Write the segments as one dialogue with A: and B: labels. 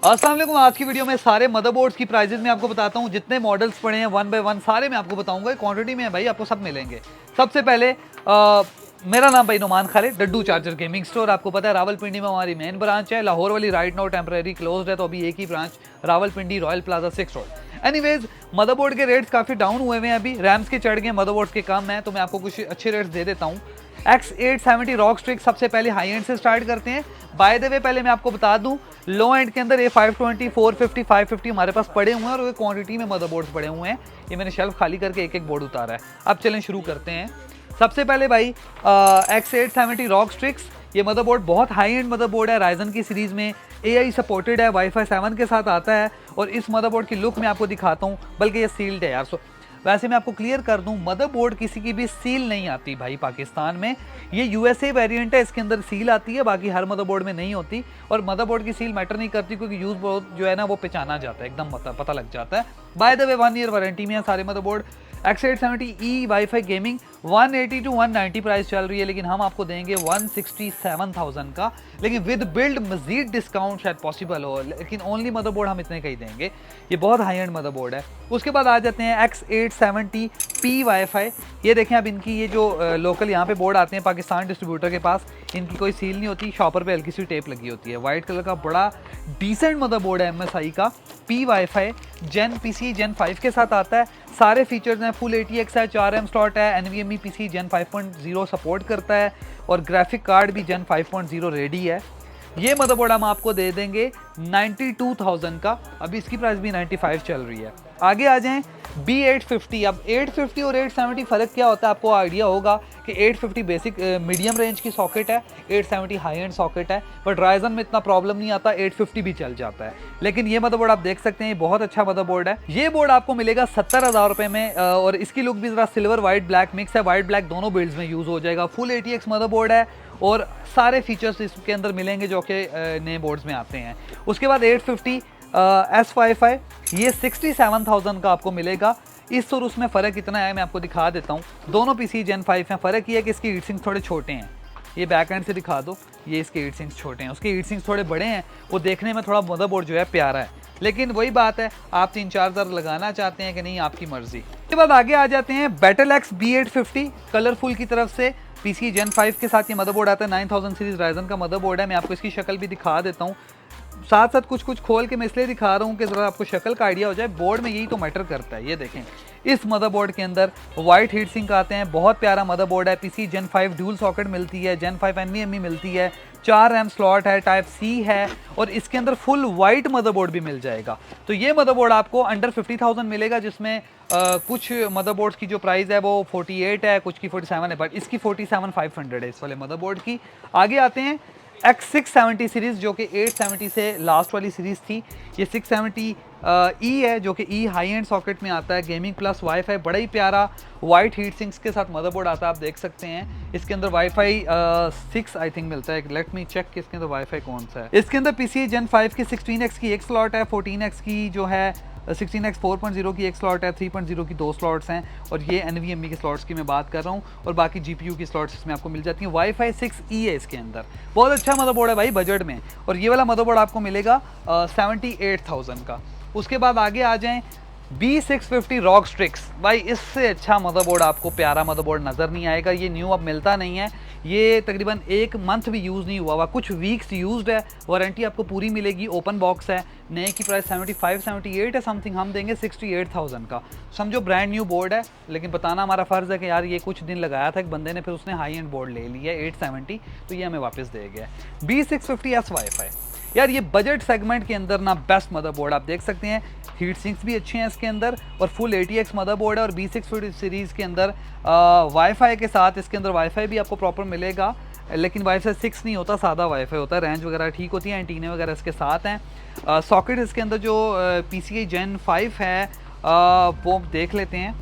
A: अस्सलाम वालेकुम। आज की वीडियो में सारे मदरबोर्ड्स की प्राइजेस मैं आपको बताता हूँ। जितने मॉडल्स पड़े हैं वन बाय वन सारे मैं आपको बताऊंगा। क्वांटिटी में है भाई, आपको सब मिलेंगे। सबसे पहले मेरा नाम भाई Numan Khalid, Daddu charger gaming store. आपको पता है रावलपिंडी में हमारी मेन ब्रांच है। लाहौर वाली राइट नाउ टेम्परेरी क्लोज्ड है, तो अभी एक ही branch Rawalpindi royal plaza 6 road. Anyways, motherboard के रेट्स काफ़ी डाउन हुए हैं अभी। रैम्स के चढ़ गए, मदरबोर्ड्स के कम हैं, तो मैं आपको कुछ अच्छे रेट्स दे देता हूँ। X870 रॉक स्ट्रिक सबसे पहले हाई एंड से स्टार्ट करते हैं। बाय द वे पहले मैं आपको बता दूं, लो एंड के अंदर A520, 450, 550 हमारे पास पड़े हुए हैं और क्वांटिटी में मदरबोर्ड्स पड़े हुए हैं। ये मैंने शेल्फ खाली करके एक एक बोर्ड उतारा है। अब चलें शुरू करते हैं। सबसे पहले भाई X870 रॉक स्ट्रिक्स, ये मदरबोर्ड बहुत हाई एंड मदरबोर्ड है। राइजन की सीरीज में AI सपोर्टेड है, वाईफाई 7 के साथ आता है। और इस मदरबोर्ड की लुक मैं आपको दिखाता हूँ, बल्कि ये सील्ड है यार। वैसे मैं आपको क्लियर कर दूं, मदरबोर्ड किसी की भी सील नहीं आती भाई पाकिस्तान में। ये USA वेरिएंट है, इसके अंदर सील आती है, बाकी हर मदरबोर्ड में नहीं होती। और मदरबोर्ड की सील मैटर नहीं करती, क्योंकि यूज जो है ना वो पहचाना जाता है, एकदम पता लग जाता है। By the way 1 year warranty में है सारे motherboard. X870E wifi gaming 180 to 190 price चल रही है, लेकिन हम आपको देंगे 167,000 का। लेकिन विद बिल्ड मजीद डिस्काउंट शायद पॉसिबल हो, लेकिन ओनली मदरबोर्ड हम इतने का ही देंगे। ये बहुत हाई एंड मदरबोर्ड है। उसके बाद आ जाते हैं X870P वाईफाई। ये देखें, अब इनकी ये जो लोकल यहाँ पे बोर्ड आते हैं पाकिस्तान डिस्ट्रीब्यूटर के पास, इनकी कोई सील नहीं होती, शॉपर पे हल्की सी टेप लगी होती है। वाइट कलर का बड़ा डिसेंट मदरबोर्ड है MSI का। P वाईफाई जेन PCIe Gen 5 के साथ आता है। सारे फीचर्स हैं, फुल ATX है, 4M स्लॉट है, NVMe PCIe Gen 5.0 सपोर्ट करता है और ग्राफिक कार्ड भी Gen 5.0 रेडी है। ये मदरबोर्ड हम आपको दे देंगे 92,000 का। अभी इसकी प्राइस भी 95 चल रही है। आगे आ जाएं B850। अब 850 और 870 फ़र्क क्या होता है आपको आइडिया होगा कि 850 बेसिक मीडियम रेंज की सॉकेट है, 870 हाई एंड सॉकेट है। बट राइजन में इतना प्रॉब्लम नहीं आता, 850 भी चल जाता है। लेकिन ये मदरबोर्ड आप देख सकते हैं, बहुत अच्छा मदरबोर्ड है। ये बोर्ड आपको मिलेगा 70,000 रुपये में और इसकी लुक भी ज़रा सिल्वर वाइट ब्लैक मिक्स है। वाइट ब्लैक दोनों बिल्ड्स में यूज़ हो जाएगा। फुल ATX मदरबोर्ड है और सारे फीचर्स इसके अंदर मिलेंगे जो कि नए बोर्ड्स में आते हैं। उसके बाद 850 S55, ये 67,000 का आपको मिलेगा। इस और उसमें फ़र्क इतना है, मैं आपको दिखा देता हूँ। दोनों PCIe Gen 5 हैं। फ़र्क ये है कि इसकी हीट सिंक्स थोड़े छोटे हैं। ये बैक एंड से दिखा दो, ये इसके हीट सिंक्स छोटे हैं, उसके हीट सिंक्स थोड़े बड़े हैं। वो देखने में थोड़ा मदरबोर्ड जो है प्यारा है, लेकिन वही बात है, आप 3-4 हज़ार लगाना चाहते हैं कि नहीं, आपकी मर्जी। उसके बाद आगे आ जाते हैं BattleX B850 कलरफुल की तरफ से। PCIe Gen 5 के साथ ये मदरबोर्ड आता है। 9000 सीरीज राइजन का मदरबोर्ड है। मैं आपको इसकी शक्ल भी दिखा देता हूँ, साथ साथ कुछ खोल के मैं इसलिए दिखा रहा हूँ कि ज़रा आपको शक्ल का आइडिया हो जाए। बोर्ड में यही तो मैटर करता है। ये देखें, इस मदरबोर्ड के अंदर वाइट हीट सिंक आते हैं। बहुत प्यारा मदरबोर्ड है। PCIe Gen 5 ड्यूल सॉकेट मिलती है, Gen 5 NVMe मिलती है, 4 RAM स्लॉट है, टाइप C है और इसके अंदर फुल वाइट मदरबोर्ड भी मिल जाएगा। तो ये मदरबोर्ड आपको अंडर 50,000 मिलेगा, जिसमें कुछ मदरबोर्ड्स की जो प्राइस है वो 48 है, कुछ की 47 है, बट इसकी 47,500 है इस वाले मदरबोर्ड की। आगे आते हैं X670 सीरीज़, जो कि 870 से लास्ट वाली सीरीज़ थी। ये 670E है, जो कि E हाई एंड सॉकेट में आता है। गेमिंग प्लस वाईफाई, बड़ा ही प्यारा वाइट हीट सिंक्स के साथ मदरबोर्ड आता है, आप देख सकते हैं। इसके अंदर वाईफाई 6 आई थिंक मिलता है। लेट मी चेक कि इसके अंदर वाईफाई कौन सा है। इसके अंदर PCIe Gen 5 की 16x की एक स्लॉट है, 14x की जो है 16x 4.0 की एक स्लॉट है, 3.0 की 2 स्लॉट्स हैं और ये NVMe के स्लॉट्स की मैं बात कर रहा हूँ। और बाकी GPU की स्लॉट्स इसमें आपको मिल जाती हैं। वाईफाई 6E है इसके अंदर। बहुत अच्छा मदरबोर्ड है भाई बजट में। और ये वाला मदरबोर्ड आपको मिलेगा 78,000 का। उसके बाद आगे आ जाएँ B650 रॉक स्ट्रिक्स। भाई इससे अच्छा मदरबोर्ड आपको प्यारा मदरबोर्ड नज़र नहीं आएगा। ये न्यू अब मिलता नहीं है। ये तकरीबन 1 मंथ भी यूज़ नहीं हुआ कुछ वीक्स यूज्ड है। वारंटी आपको पूरी मिलेगी, ओपन बॉक्स है। नए की प्राइस 75-78 है समथिंग, हम देंगे 68,000 का। समझो ब्रांड न्यू बोर्ड है, लेकिन बताना हमारा फ़र्ज़ है कि यार ये कुछ दिन लगाया था एक बंदे ने, फिर उसने हाई एंड बोर्ड ले लिया 870, तो ये हमें वापस दे गया। B650S वाईफाई, यार ये बजट सेगमेंट के अंदर ना बेस्ट मदरबोर्ड आप देख सकते हैं। हीट सिंक्स भी अच्छे हैं इसके अंदर और फुल ATX मदरबोर्ड है। और B650 सीरीज़ के अंदर वाईफाई के साथ इसके अंदर वाईफाई भी आपको प्रॉपर मिलेगा, लेकिन वाईफाई 6 नहीं होता, सादा वाईफाई होता है। रेंज वगैरह ठीक होती है, एंटीने वगैरह इसके साथ हैं। सॉकेट इसके अंदर जो PCIe Gen 5 है वो देख लेते हैं।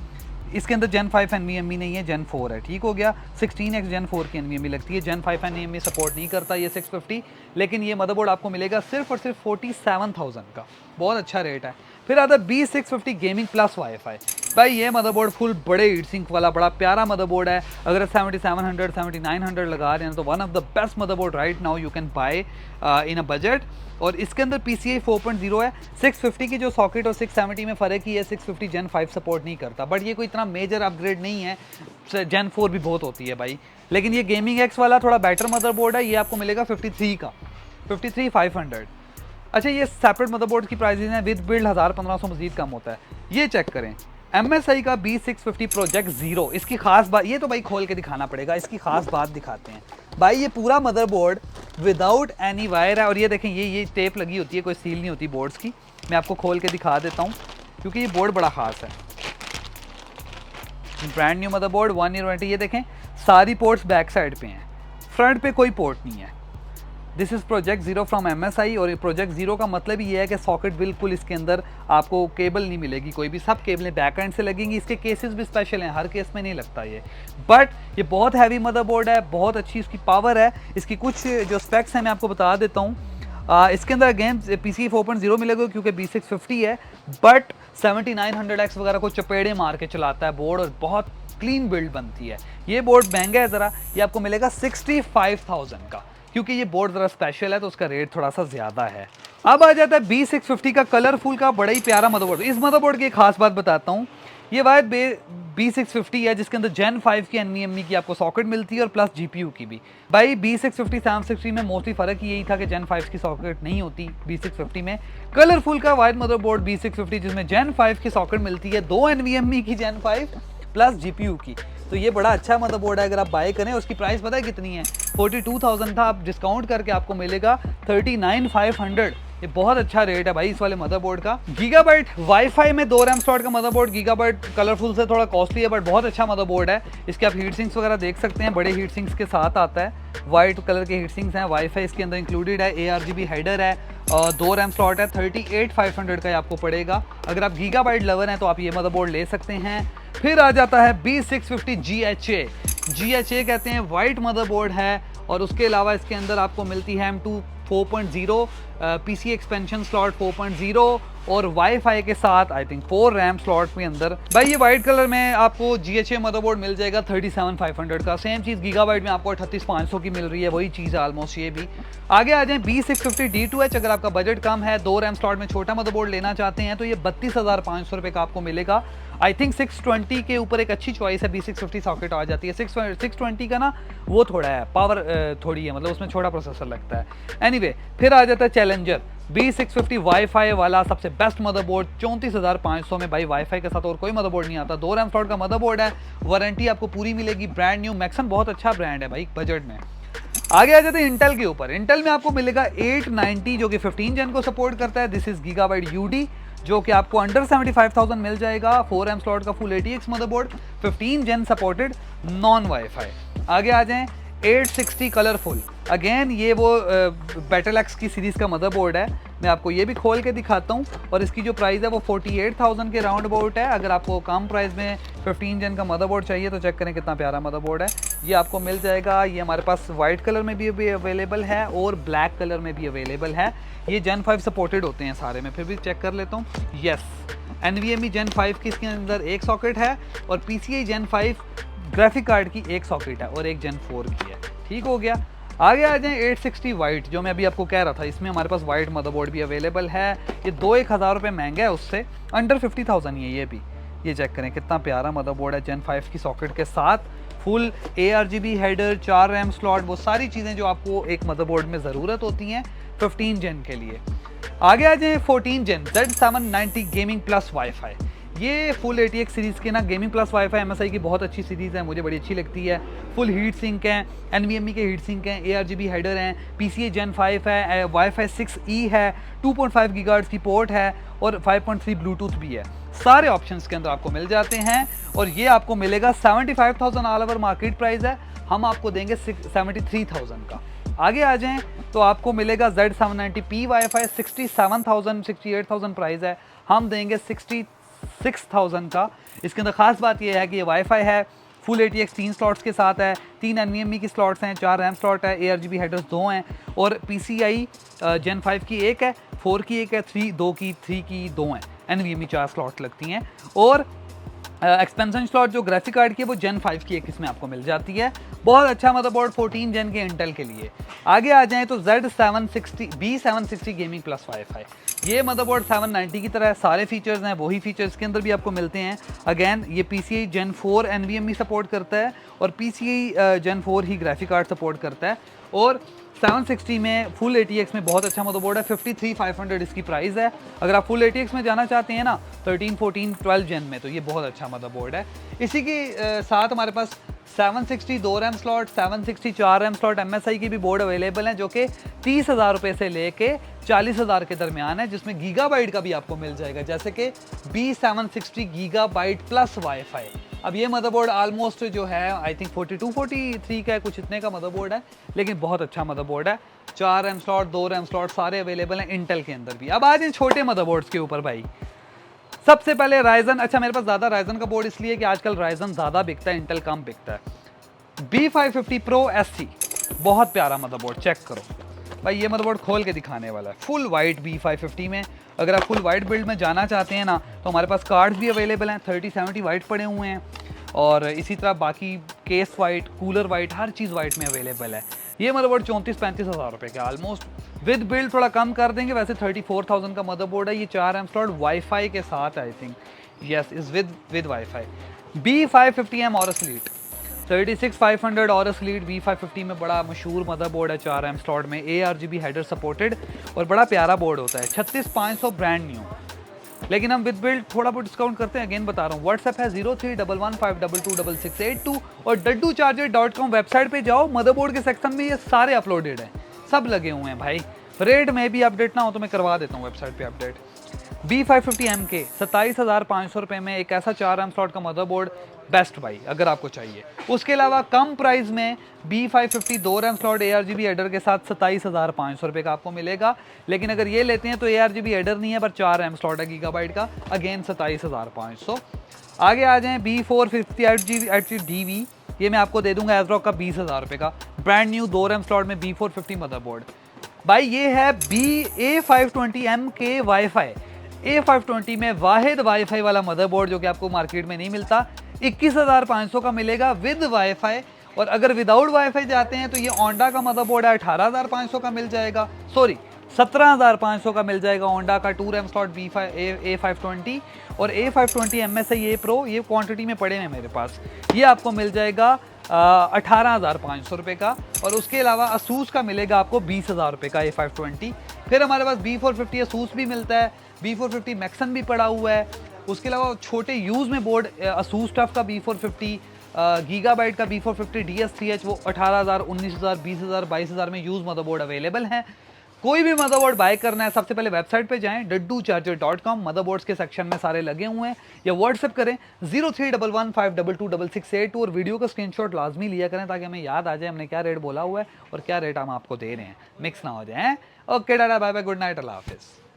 A: इसके अंदर Gen 5 NVMe नहीं है, Gen 4 है, ठीक हो गया। 16x Gen 4 की NVMe लगती है, Gen 5 NVMe सपोर्ट नहीं करता ये 650। लेकिन ये मदरबोर्ड आपको मिलेगा सिर्फ और सिर्फ 47,000 का। बहुत अच्छा रेट है। फिर आता है B650 गेमिंग प्लस वाईफाई। भाई ये मदरबोर्ड फुल बड़े हीट सिंक वाला बड़ा प्यारा मदरबोर्ड है। अगर 7700 7900 लगा रहे हैं तो one of the best motherboard right now you can buy in a budget. और इसके अंदर PCI 4.0 है। 650 की जो सॉकेट और 670 में फ़र्क ही है, 650 Gen 5 सपोर्ट नहीं करता, बट ये कोई इतना मेजर अपग्रेड नहीं है। Gen 4 भी बहुत होती है भाई। लेकिन ये गेमिंग एक्स वाला थोड़ा बेटर मदरबोर्ड है, ये आपको मिलेगा 53 का, 53,500। अच्छा ये सेपरेट मदरबोर्ड की प्राइसेज हैं, विद बिल्ड 1000-1500 मजीद कम होता है। ये चेक करें MSI का B650 प्रोजेक्ट ज़ीरो। इसकी खास बात, ये तो भाई खोल के दिखाना पड़ेगा, इसकी खास बात दिखाते हैं भाई। ये पूरा मदरबोर्ड विदाउट एनी वायर है, और ये देखें ये टेप लगी होती है, कोई सील नहीं होती बोर्ड्स की। मैं आपको खोल के दिखा देता हूँ क्योंकि ये बोर्ड बड़ा खास है। Brand new motherboard 1 year warranty. ये देखें सारी पोर्ट्स बैक साइड पे हैं, फ्रंट पे कोई पोर्ट नहीं है। This is project zero from MSI। और प्रोजेक्ट ज़ीरो का मतलब ये है कि सॉकेट बिल्कुल इसके अंदर आपको केबल नहीं मिलेगी कोई भी, सब केबलें बैक एंड से लगेंगी। इसके केसेस भी स्पेशल हैं, हर केस में नहीं लगता ये, बट ये बहुत हैवी मदरबोर्ड है, बहुत अच्छी इसकी पावर है। इसकी कुछ जो स्पेक्स हैं मैं आपको बता देता हूँ। इसके अंदर अगेन PCI 4.0 मिलेगा क्योंकि B650 है, बट 7900X वगैरह को चपेड़े मार के चलाता है बोर्ड, और बहुत क्लीन बिल्ड बनती है। ये बोर्ड महंगा है ज़रा, ये आपको मिलेगा 65,000 का, क्योंकि ये बोर्ड ज़रा स्पेशल है तो उसका रेट थोड़ा सा ज़्यादा है। अब आ जाता है B650 का कलरफुल का बड़ा ही प्यारा मदरबोर्ड। इस मदरबोर्ड की एक खास बात बताता हूँ, ये वायद B650 है जिसके अंदर Gen 5 की NVMe की आपको सॉकेट मिलती है और प्लस GPU की भी। भाई B650 760 में मोस्टली फ़र्क यही था कि Gen 5 की सॉकेट नहीं होती B650 में। कलरफुल का वायद मदरबोर्ड B650 जिसमें Gen 5 की सॉकेट मिलती है, 2 NVMe की Gen 5 प्लस GPU की। तो ये बड़ा अच्छा मदरबोर्ड है, अगर आप बाय करें। उसकी प्राइस पता है कितनी है? 42,000 था, आप डिस्काउंट करके आपको मिलेगा 39,500। ये बहुत अच्छा रेट है भाई इस वाले मदरबोर्ड का। गीगाबाइट वाईफाई में 2 रैम स्लॉट का मदरबोर्ड, गीगाबाइट कलरफुल से थोड़ा कॉस्टली है बट बहुत अच्छा मदरबोर्ड है। इसके आप हीट सिंक्स वगैरह देख सकते हैं, बड़े हीट सिंक्स के साथ आता है, वाइट कलर के हीट सिंक्स हैं। वाईफाई इसके अंदर इंक्लूडेड है, ARGB हेडर है, 2 रैम स्लॉट है। 38,500 का आपको पड़ेगा। अगर आप गीगाबाइट लवर हैं तो आप ये मदरबोर्ड ले सकते हैं। फिर आ जाता है B650 GHA कहते हैं, वाइट मदरबोर्ड है, और उसके अलावा इसके अंदर आपको मिलती है M2 4.0, PC एक्सपेंशन स्लॉट 4.0 और वाईफाई के साथ आई थिंक 4 रैम स्लॉट के अंदर। भाई ये वाइट कलर में आपको GHA मदरबोर्ड मिल जाएगा 37,500 का। सेम चीज़ गीगाबाइट में आपको 38,500 की मिल रही है, वही चीज़ है ऑलमोस्ट ये भी। आगे आ जाएं B650 D2H। अगर आपका बजट कम है, 2 रैम स्लॉट में छोटा मदरबोर्ड लेना चाहते हैं तो ये 32,500 रुपये का आपको मिलेगा। आई थिंक 620 के ऊपर एक अच्छी चॉइस है, B650 सॉकेट आ जाती है। 620 का ना वो थोड़ा है, पावर थोड़ी है, मतलब उसमें छोटा प्रोसेसर लगता है। एनीवे फिर आ जाता है चैलेंजर B650 वाईफाई वाला सबसे बेस्ट मदरबोर्ड 34,500 में। भाई वाईफाई के साथ और कोई मदरबोर्ड नहीं आता। 2 रैम स्लॉट का मदरबोर्ड है, वारंटी आपको पूरी मिलेगी, ब्रांड न्यू। मैक्सन बहुत अच्छा ब्रांड है भाई बजट में। आगे आ जाते हैं इंटेल के ऊपर। इंटेल में आपको मिलेगा 890 जो कि 15 जन को सपोर्ट करता है। दिस इज गीगाबाइट UD जो कि आपको अंडर 75,000 मिल जाएगा। 4 रैम स्लॉट का फुल ATX मदरबोर्ड, 15 जन सपोर्टेड, नॉन वाईफाई। आगे आ जाएं 860 कलरफुल। अगेन ये वो बैटल-एक्स की सीरीज़ का मदरबोर्ड है। मैं आपको ये भी खोल के दिखाता हूँ, और इसकी जो प्राइस है वो 48,000 के राउंड अबाउट है। अगर आपको कम प्राइस में 15 जन का मदरबोर्ड चाहिए तो चेक करें कितना प्यारा मदरबोर्ड है। ये आपको मिल जाएगा। ये हमारे पास वाइट कलर में भी अवेलेबल है और ब्लैक कलर में भी अवेलेबल है। ये Gen 5 सपोर्टेड होते हैं सारे। में फिर भी चेक कर लेता हूँ। येस, NVMe Gen 5 की इसके अंदर एक सॉकेट है, और PCI Gen 5 ग्राफिक कार्ड की एक सॉकेट है, और एक Gen 4 की है। ठीक हो गया। आगे आ जाएं 860 वाइट, जो मैं अभी आपको कह रहा था, इसमें हमारे पास वाइट मदरबोर्ड भी अवेलेबल है। ये 2-1 हज़ार रुपये महंगा है उससे, अंडर 50,000 ही है ये भी। ये चेक करें कितना प्यारा मदरबोर्ड है, Gen 5 की सॉकेट के साथ, full ARGB header, 4 RAM slot, वो सारी चीज़ें जो आपको एक मदरबोर्ड में ज़रूरत होती हैं 15 जन के लिए। आगे आ जाएं 14 जन Z790 गेमिंग प्लस वाईफाई। ये फुल ATX सीरीज़ के ना गेमिंग प्लस वाईफाई MSI की बहुत अच्छी सीरीज़ है, मुझे बड़ी अच्छी लगती है। फुल हीट सिंक हैं, NVMe के हीट सिंक हैं, ARGB हेडर हैं, PCI Gen 5 है, वाईफाई 6E है, 2.5 गीगाहर्ट्ज़ की पोर्ट है, और 5.3 ब्लूटूथ भी है। सारे ऑप्शंस के अंदर आपको मिल जाते हैं, और ये आपको मिलेगा 75,000 ऑल ओवर मार्केट प्राइस है, हम आपको देंगे 73,000 का। आगे आ जाएं तो आपको मिलेगा Z790P वाईफाई 67,000 68,000 प्राइस है, हम देंगे 66,000 का। इसके अंदर खास बात यह है कि ये वाईफाई है, फुल ATX 3 स्लॉट्स के साथ है, 3 NVMe की स्लॉट्स हैं, 4 रैम स्लॉट है, ARGB हेडर्स 2 हैं, और PCI Gen 5 की एक है, 4 की एक है, 2 की 3 की 2 हैं, NVMe 4 स्लॉट लगती हैं। और एक्सपेंशन स्लॉट जो ग्राफिक कार्ड की है वो Gen 5 की एक इसमें आपको मिल जाती है। बहुत अच्छा मदरबोर्ड 14 Gen के इंटेल के लिए। आगे आ जाएं तो Z760 B760 gaming plus wifi. ये मदरबोर्ड 790 की तरह है, सारे फीचर्स हैं वही फीचर्स के अंदर भी आपको मिलते हैं। अगेन ये PCI Gen 4 NVMe सपोर्ट करता है और PCI Gen 4 ही ग्राफिक कार्ड सपोर्ट करता है। और 760 में फुल ATX में बहुत अच्छा मदरबोर्ड है। 53,500 इसकी प्राइस है। अगर आप फुल ATX में जाना चाहते हैं ना 13, 14, 12 जेन में, तो ये बहुत अच्छा मदरबोर्ड है। इसी के साथ हमारे पास 760 2 RAM slot, 760 4 RAM slot MSI की भी बोर्ड अवेलेबल है, जो कि 30,000 रुपये से लेके 40,000 के दरमियान है, जिसमें गीगाबाइट का भी आपको मिल जाएगा, जैसे कि B760 गीगाबाइट प्लस वाईफाई। अब ये मदरबोर्ड ऑलमोस्ट जो है आई थिंक 42 43 का है, कुछ इतने का मदरबोर्ड है, लेकिन बहुत अच्छा मदरबोर्ड है। 4 रैम स्लॉट 2 रैम स्लॉट सारे अवेलेबल हैं इंटेल के अंदर भी। अब आज इन छोटे मदरबोर्ड्स के ऊपर भाई, सबसे पहले राइजन। अच्छा मेरे पास ज़्यादा राइजन का बोर्ड इसलिए कि आजकल राइजन ज़्यादा बिकता है, इंटेल कम बिकता है। B550 Pro SC बहुत प्यारा मदरबोर्ड, चेक करो भाई, ये मदरबोर्ड खोल के दिखाने वाला है। फुल वाइट B550 में, अगर आप फुल वाइट बिल्ड में जाना चाहते हैं ना, तो हमारे पास कार्ड्स भी अवेलेबल हैं, 3070 वाइट पड़े हुए हैं, और इसी तरह बाकी केस वाइट, कूलर वाइट, हर चीज़ वाइट में अवेलेबल है। ये मदरबोर्ड 34-35 हज़ार रुपये का ऑलमोस्ट, विद बिल्ड थोड़ा कम कर देंगे, वैसे 34,000 का मदरबोर्ड है। ये 4 रैम स्लॉट वाईफाई के साथ I think, yes is with wifi. B550M Aurus lead 36,500 Aurus lead B550 में बड़ा मशहूर मदरबोर्ड है, 4 रैम स्लॉट में, ARGB हेडर सपोर्टेड और बड़ा प्यारा बोर्ड होता है। 36,500 ब्रांड न्यू, लेकिन हम विद बिल्ड थोड़ा बहुत डिस्काउंट करते हैं। अगेन बता रहा हूँ, व्हाट्सएप है 031152226682 और daddocharger.com वेबसाइट पे जाओ, मदरबोर्ड के सेक्शन में ये सारे अपलोडेड हैं, सब लगे हुए हैं भाई। रेट में भी अपडेट ना हो तो मैं करवा देता हूँ वेबसाइट पे अपडेट। B550M के 27,500 रुपये में एक ऐसा 4 रैम स्लॉट का मदरबोर्ड बेस्ट भाई, अगर आपको चाहिए। उसके अलावा कम प्राइस में B550 2 RAM slot ARGB header के साथ 27,500 रुपये का आपको मिलेगा, लेकिन अगर ये लेते हैं तो ARGB हेडर नहीं है पर 4 रैम स्लॉट है गीगाबाइट का, अगेन 27,500। आगे आ जाएँ B450 8GB, ये मैं आपको दे दूंगा एजरॉक का 20,000 रुपये का, ब्रांड न्यू 2 रैम स्लॉट में B450 मदरबोर्ड। भाई ये है A520M के वाईफाई, A520 में वाहिद वाईफाई वाला मदरबोर्ड जो कि आपको मार्केट में नहीं मिलता, 21,500 का मिलेगा विद वाईफाई। और अगर विदाउट वाईफाई जाते हैं तो ये ओंडा का मदरबोर्ड है, 18,500 का मिल जाएगा, सॉरी 17,500 का मिल जाएगा ओंडा का 2 रैम स्लॉट A520। और A520 MSI A Pro ये क्वांटिटी में पड़े हैं मेरे पास, ये आपको मिल जाएगा 18,500 रुपये का। और उसके अलावा असूस का मिलेगा आपको 20,000 रुपये का A520। फिर हमारे पास B450 असूस भी मिलता है, B450 मैक्सन भी पड़ा हुआ है। उसके अलावा छोटे यूज़ में बोर्ड असूस टफ का B450 गीगाबाइट का B450 DS3H वो 18,000, 19,000, 20,000, 22,000 में यूज़ मदरबोर्ड अवेलेबल हैं। कोई भी मदरबोर्ड बाय करना है सबसे पहले वेबसाइट पे जाएं daddocharger.com, मदरबोर्ड्स के सेक्शन में सारे लगे हुए हैं, या व्हाट्सएप करें 031152226682 और वीडियो का स्क्रीनशॉट लाजमी लिया करें ताकि हमें याद आ जाए हमने क्या रेट बोला हुआ है और क्या रेट हम आपको दे रहे हैं, मिक्स ना हो जाए। Okay data, bye bye, good night, अल्लाह हाफिज़।